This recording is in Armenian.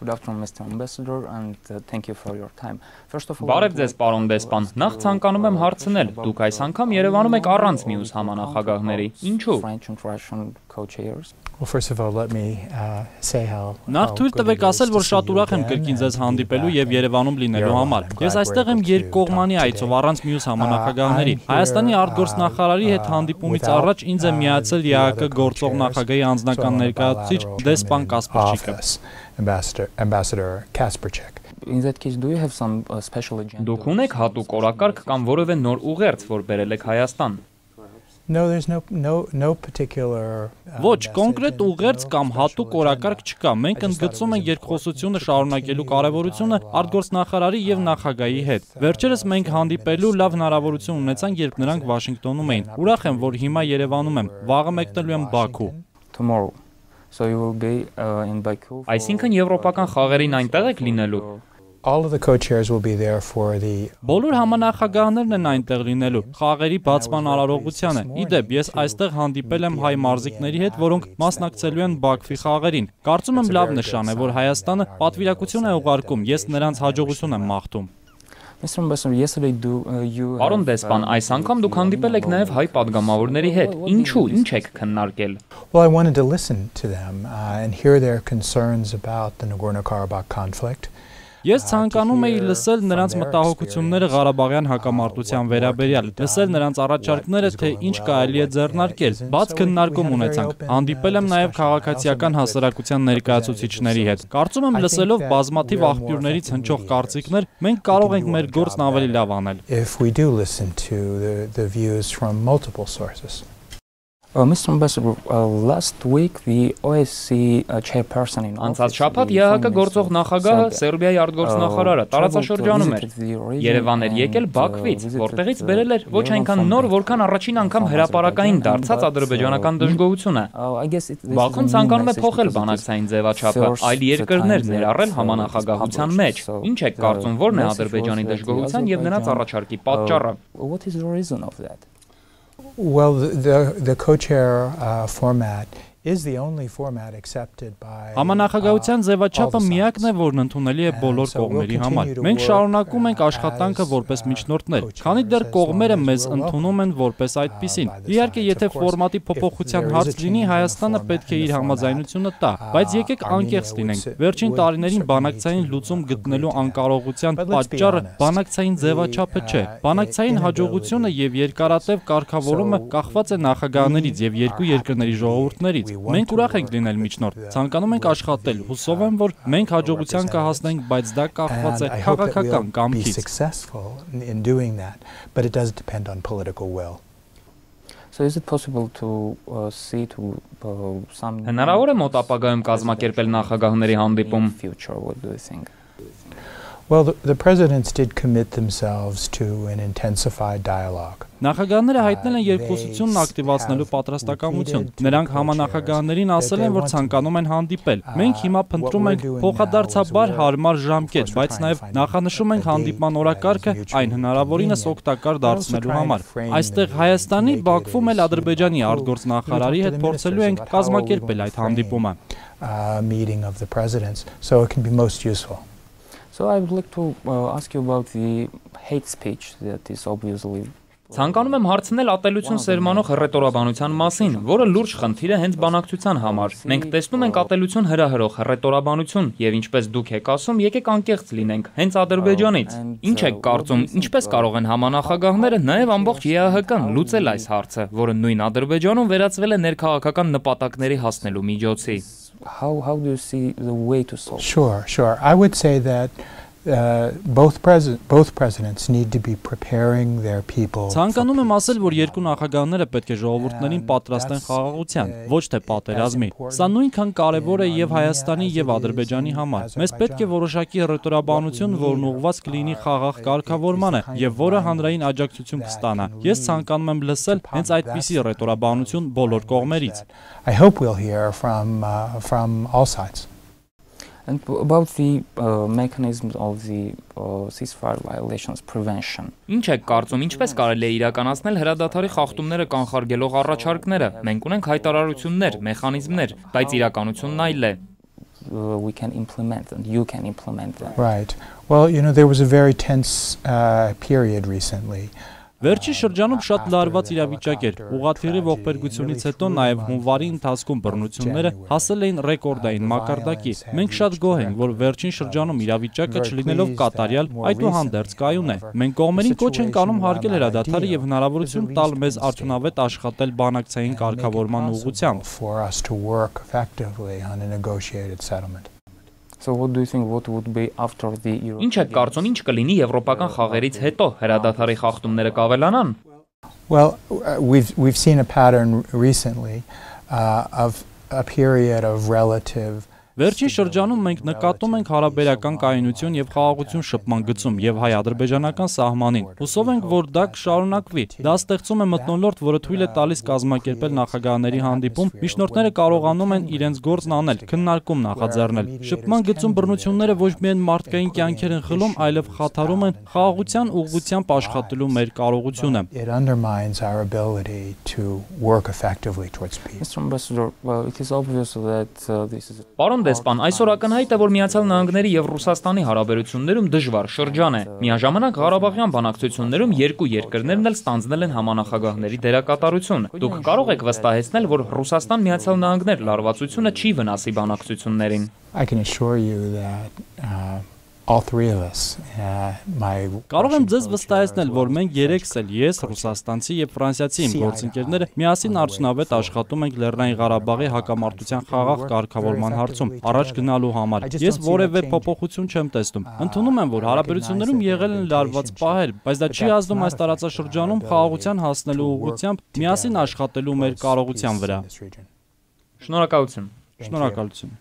Good afternoon, Mr. Ambassador, and thank you for your time. First of all, Բարև ձեզ, պարոն դեսպան։ Նախ ցանկանում եմ հարցնել, դուք այս անգամ Երևանում եք առանց մյուս համանախագահների։ Ինչու՞։ French and Russian co-chairs. Well, first of all, let me say how Նախ թույլ տվեք ասել, որ շատ ուրախ եմ կրկին ձեզ հանդիպելու եւ Երևանում լինելու համար։ Ես այստեղ եմ երկկողմանի այցով առանց մյուս համանախագահների։ Հայաստանի արտգործնախարարի հետ հանդիպումից առաջ ինձ է միացել ԵԱԿ գործող նախագահի անձնական ներկայացուցիչ դեսպան Կասպարչիկը։ Ambassador Kasperchik. In that case, do you have some special agenda? Դուք ունեք հատուկ օրակարգ կամ որևէ նոր ուղերձ, որ բերել եք Հայաստան։ No, there's no particular Ոչ, կոնկրետ ուղերձ կամ հատուկ օրակարգ չկա։ Մենք ընդգծում ենք երկխոսությունը շարունակելու կարևորությունը արտգործնախարարի եւ նախագահի հետ։ Վերջերս մենք հանդիպելու լավ հնարավորություն ունեցանք, երբ նրանք Վաշինգտոնում էին։ Ուրախ եմ, որ հիմա Երևանում եմ։ Վաղը մեկնելու եմ Բաքու։ Tomorrow. So you will be in Baku. Այսինքն եվրոպական խաղերին այնտեղ եք լինելու։ all of the co-chairs will be there for the Բոլոր համանախագահներն են այնտեղ լինելու խաղերի բացման արարողությանը։ Իդեպ, ես այստեղ հանդիպել եմ հայ մարզիկների հետ, որոնք մասնակցելու են Բաքվի խաղերին։ Կարծում եմ լավ նշան է, որ Հայաստանը պատվիրակություն է ուղարկում, ես նրանց հաջողություն եմ մաղթում։ Mr. Ambassador, yesterday you Պարոն դեսպան, այս անգամ դուք հանդիպել եք նաև հայ падգամավորների հետ։ Ինչու, ինչ եք քննարկել։ Well, I wanted to listen to them and hear their concerns about the Nagorno-Karabakh conflict. Ես ցանկանում էի լսել նրանց մտահոգությունները Ղարաբաղյան հակամարտության վերաբերյալ, լսել նրանց առաջարկները, թե ինչ կարելի է ձեռնարկել։ Բաց քննարկում ունեցանք։ Հանդիպել եմ նաև քաղաքացիական հասարակության ներկայացուցիչների հետ։ Կարծում եմ լսելով բազմաթիվ աղբյուրներից հնչող կարծիքներ, մենք կարող ենք մեր գործն ավելի լավ անել։ If we do listen to the views from multiple sources. Mr. Ambassador, last week the OSCE chairperson in Անցած շաբաթ ԵԱՀԿ գործող նախագահը Սերբիայի արտգործնախարարը տարածաշրջանում էր։ Երևան էր եկել Բաքվից, որտեղից բերել էր ոչ այնքան նոր, որքան առաջին անգամ հրապարակային դարձած ադրբեջանական դժգոհությունը։ Բաքուն ցանկանում է փոխել բանակցային ձևաչափը, այլ երկրներ ներառել համանախագահության մեջ։ Ինչ եք կարծում, որն է Ադրբեջանի դժգոհության եւ նրանց առաջարկի պատճառը։ What is the reason of that? Well, the co-chair format is the only format accepted by Համանախագահության ձևաչափը միակն է, որն ընդունելի է բոլոր կողմերի համար։ Մենք շարունակում ենք աշխատանքը որպես միջնորդներ, քանի դեռ կողմերը մեզ ընդունում են որպես այդպիսին։ Իհարկե, եթե ֆորմատի փոփոխության հարց լինի, Հայաստանը պետք է իր համաձայնությունը տա, բայց եկեք անկեղծ լինենք։ Վերջին տարիներին բանակցային լուծում գտնելու անկարողության պատճառը բանակցային ձևաչափը չէ։ Բանակցային հաջողությունը եւ երկարատև կարգավորումը կախված է նախագահներից եւ երկու երկրների ժողովուրդներից։ Մենք ուրախ ենք լինել միջնորդ, ցանկանում ենք աշխատել, հուսով եմ, որ մենք հաջողության կհասնենք, բայց դա կախված է քաղաքական կամքից։ So is it possible to see to some Հնարավոր է մոտ ապագայում կազմակերպել նախագահների հանդիպում։ future? What do you think? Well, the presidents did commit themselves to an intensified dialogue. Նախագահները հայտնել են երկխոսությունն ակտիվացնելու պատրաստակամություն։ Նրանք համանախագահներին ասել են, որ ցանկանում են հանդիպել։ Մենք հիմա փնտրում ենք փոխադարձաբար հարմար ժամկետ, բայց նաև նախանշում ենք հանդիպման օրակարգը այն հնարավորինս օգտակար դարձնելու համար։ Այստեղ Հայաստանի Բաքվում էլ Ադրբեջանի արտգործնախարարի հետ փորձելու ենք կազմակերպել այդ հանդիպումը։ Meeting of the presidents, so it can be most useful. So I would like to ask you about the hate speech that is obviously Ցանկանում եմ հարցնել ատելություն սերմանող հռետորաբանության մասին, որը լուրջ խնդիր է հենց բանակցության համար։ Մենք տեսնում ենք ատելություն հրահրող հռետորաբանություն եւ ինչպես դուք եք ասում, եկեք անկեղծ լինենք, հենց Ադրբեջանից։ Ինչ եք կարծում, ինչպես կարող են համանախագահները նաեւ ամբողջ ԵԱՀԿ-ն լուծել այս հարցը, որը նույն Ադրբեջանում վերածվել է ներքաղաքական նպատակների հասնելու միջոցի։ How do you see the way to solve? Sure. I would say that both presidents need to be preparing their people. Ցանկանում եմ ասել, որ երկու նախագահները պետք է ժողովուրդներին պատրաստեն խաղաղության, ոչ թե պատերազմի։ Սա նույնքան կարևոր է եւ Հայաստանի եւ Ադրբեջանի համար։ Մեզ պետք է որոշակի հռետորաբանություն, որն ուղղված կլինի խաղաղ կարգավորմանը եւ որը հանրային աջակցություն կստանա։ Ես ցանկանում եմ լսել հենց այդպիսի հռետորաբանություն բոլոր կողմերից։ I hope we'll hear from all sides. And about the mechanisms of the ceasefire violations prevention. Ինչ եք կարծում, ինչպես կարելի է իրականացնել հրադադարի խախտումները կանխարգելող առաջարկները։ Մենք ունենք հայտարարություններ, մեխանիզմներ, բայց իրականությունն այլ է։ we can implement and you can implement them. Right. Well, you know, there was a very tense period recently. Վերջին շրջանում շատ լարված իրավիճակ էր։ Ուղղաթիռի ողբերգությունից հետո նաև հունվարի ընթացքում բռնությունները հասել էին ռեկորդային մակարդակի։ Մենք շատ գոհ ենք, որ վերջին շրջանում իրավիճակը չլինելով կատարյալ, այդուհանդերձ կայուն է։ Մենք կողմերին կոչ ենք անում հարգել հրադադարը եւ հնարավորություն տալ մեզ արդյունավետ աշխատել բանակցային կարգավորման ուղղությամբ։ So what do you think what would be after the Euro? Ինչ եք կարծում, ինչ կլինի եվրոպական խաղերից հետո հրադադարի խախտումները կավելանան? Well, we've seen a pattern recently of a period of relative Վերջին շրջանում մենք նկատում ենք հարաբերական կայունություն եւ խաղաղություն շփման գծում եւ հայ-ադրբեջանական սահմանին։ Հուսով ենք, որ դա կշարունակվի։ Դա ստեղծում է մթնոլորտ, որը թույլ է տալիս կազմակերպել նախագահների հանդիպում, միջնորդները կարողանում են իրենց գործն անել, քննարկում նախաձեռնել։ Շփման գծում բռնությունները ոչ միայն մարդկային կյանքեր են խլում, այլև խաթարում են խաղաղության ուղղությամբ աշխատելու մեր կարողությունը։ It undermines our ability to work effectively towards peace. Mr. Ambassador, well, it is obvious that this is Պարոն դեսպան, այսօր ակնհայտ է, որ Միացյալ Նահանգների եւ Ռուսաստանի հարաբերություններում դժվար շրջան է։ Միաժամանակ Ղարաբաղյան բանակցություններում երկու երկրներն էլ ստանձնել են համանախագահների դերակատարություն։ Դուք կարող եք վստահեցնել, որ Ռուսաստան-Միացյալ Նահանգներ լարվածությունը չի վնասի բանակցություններին։ I can assure you that all three of us, Կարող եմ ձեզ վստահեցնել, որ մենք երեքս էլ ես, ռուսաստանցի եւ ֆրանսիացի իմ գործընկերները միասին արդյունավետ աշխատում ենք Լեռնային Ղարաբաղի հակամարտության խաղաղ կարգավորման հարցում առաջ գնալու համար։ Ես որևէ փոփոխություն չեմ տեսնում։ Ընդունում եմ, որ հարաբերություններում եղել են լարված պահեր, բայց դա չի ազդում այս տարածաշրջանում խաղաղության հասնելու ուղղությամբ միասին աշխատելու մեր կարողության վրա։ Շնորհակալություն։ Շնորհակալություն։